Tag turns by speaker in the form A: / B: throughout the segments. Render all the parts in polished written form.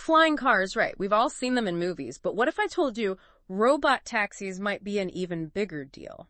A: Flying cars, right. We've all seen them in movies. But what if I told you robot taxis might be an even bigger deal?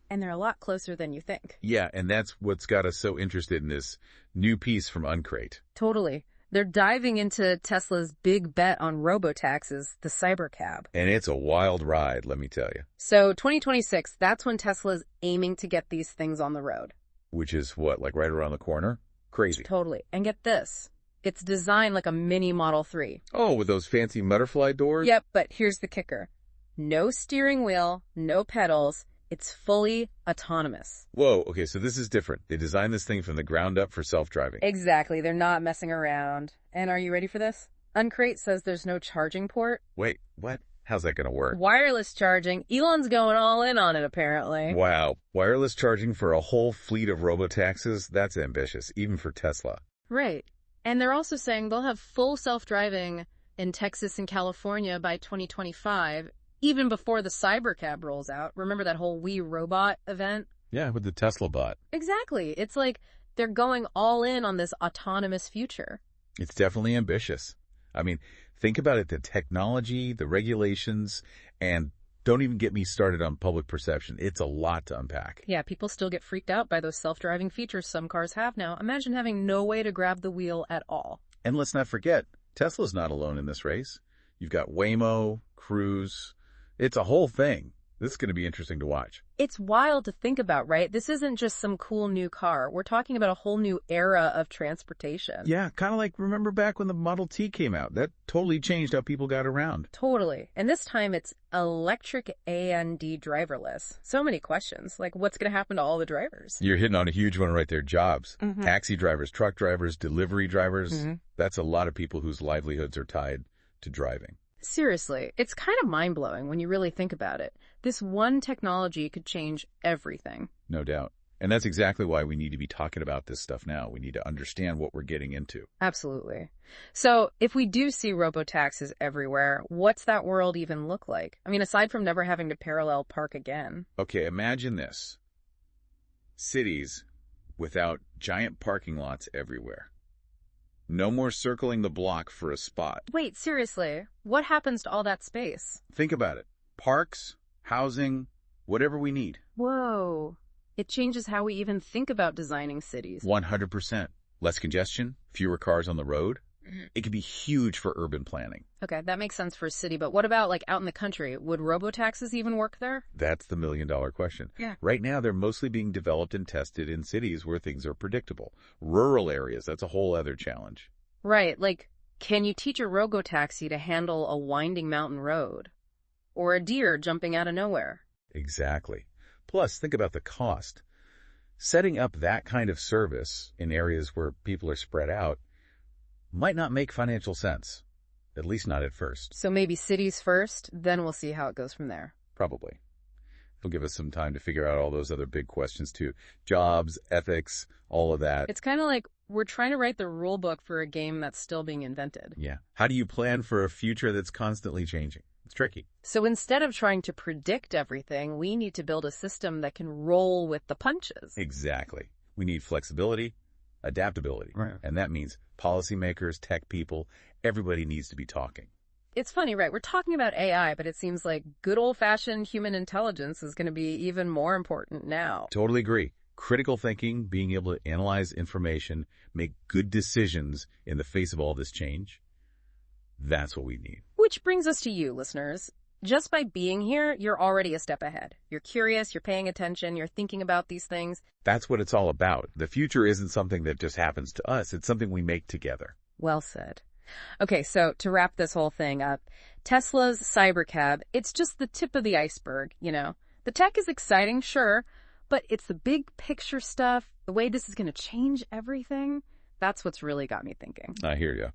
A: And they're a lot closer than you think.
B: Yeah, and that's what's got us so interested in this new piece from Uncrate.
A: Totally. They're diving into Tesla's big bet on robotaxis, the Cybercab.
B: And it's a wild ride, let me tell you.
A: So 2026, that's when Tesla's aiming to get these things on the road.
B: Which is what, like right around the corner? Crazy.
A: Totally. And get this. It's designed like a mini Model 3.
B: Oh, with those fancy butterfly doors?
A: Yep, but here's the kicker. No steering wheel, no pedals. It's fully autonomous.
B: Whoa, okay, so this is different. They designed this thing from the ground up for self-driving.
A: Exactly. They're not messing around. And are you ready for this? Uncrate says there's no charging port.
B: Wait, what? How's that going to work?
A: Wireless charging. Elon's going all in on it, apparently.
B: Wow. Wireless charging for a whole fleet of robotaxis? That's ambitious, even for Tesla.
A: Right. And they're also saying they'll have full self-driving in Texas and California by 2025, even before the Cybercab rolls out. Remember that whole We Robot event?
B: Yeah, with the Tesla bot.
A: Exactly. It's like they're going all in on this autonomous future.
B: It's definitely ambitious. I mean, think about it, the technology, the regulations, and don't even get me started on public perception. It's a lot to unpack.
A: Yeah, people still get freaked out by those self-driving features some cars have now. Imagine having no way to grab the wheel at all.
B: And let's not forget, Tesla's not alone in this race. You've got Waymo, Cruise. It's a whole thing. This is going to be interesting to watch.
A: It's wild to think about, right? This isn't just some cool new car. We're talking about a whole new era of transportation.
B: Yeah, kind of like remember back when the Model T came out. That totally changed how people got around.
A: Totally. And this time it's electric and driverless. So many questions. Like, what's going to happen to all the drivers?
B: You're hitting on a huge one right there. Jobs. Taxi drivers, truck drivers, delivery drivers. That's a lot of people whose livelihoods are tied to driving.
A: Seriously, it's kind of mind-blowing when you really think about it. This one technology could change everything.
B: No doubt. And that's exactly why we need to be talking about this stuff now. We need to understand what we're getting into.
A: Absolutely. So if we do see robotaxis everywhere, what's that world even look like? I mean, aside from never having to parallel park again.
B: Okay, imagine this. Cities without giant parking lots everywhere. No more circling the block for a spot.
A: Wait, seriously, what happens to all that space?
B: Think about it. Parks, housing, whatever we need.
A: Whoa. It changes how we even think about designing cities.
B: 100%. Less congestion, fewer cars on the road. It could be huge for urban planning.
A: Okay, that makes sense for a city, but what about like out in the country? Would robotaxis even work there?
B: That's the million-dollar question.
A: Yeah.
B: Right now, they're mostly being developed and tested in cities where things are predictable. Rural areas, that's a whole other challenge.
A: Right, like, can you teach a robotaxi to handle a winding mountain road? Or a deer jumping out of nowhere?
B: Exactly. Plus, think about the cost. Setting up that kind of service in areas where people are spread out might not make financial sense, at least not at first.
A: So maybe cities first, then we'll see how it goes from there.
B: Probably. It'll give us some time to figure out all those other big questions too. Jobs, ethics, all of that.
A: It's kind of like we're trying to write the rule book for a game that's still being invented.
B: Yeah. How do you plan for a future that's constantly changing? It's tricky.
A: So instead of trying to predict everything, we need to build a system that can roll with the punches.
B: Exactly. We need flexibility, adaptability.
C: Right.
B: And that means policymakers, tech people, everybody needs to be talking.
A: It's funny, right? We're talking about AI, but it seems like good old-fashioned human intelligence is going to be even more important now.
B: Totally agree. Critical thinking, being able to analyze information, make good decisions in the face of all this change, that's what we need.
A: Which brings us to you, listeners. Just by being here, you're already a step ahead. You're curious, you're paying attention, you're thinking about these things.
B: That's what it's all about. The future isn't something that just happens to us. It's something we make together.
A: Well said. Okay, so to wrap this whole thing up, Tesla's Cybercab, it's just the tip of the iceberg, you know. The tech is exciting, sure, but it's the big picture stuff, the way this is going to change everything. That's what's really got me thinking.
B: I hear you.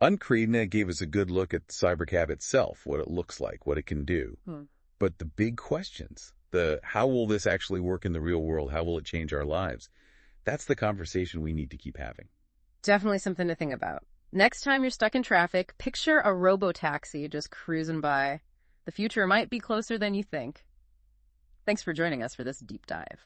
B: Uncrate gave us a good look at Cybercab itself, what it looks like, what it can do. But the big questions, the how will this actually work in the real world? How will it change our lives? That's the conversation we need to keep having.
A: Definitely something to think about. Next time you're stuck in traffic, picture a robotaxi just cruising by. The future might be closer than you think. Thanks for joining us for this deep dive.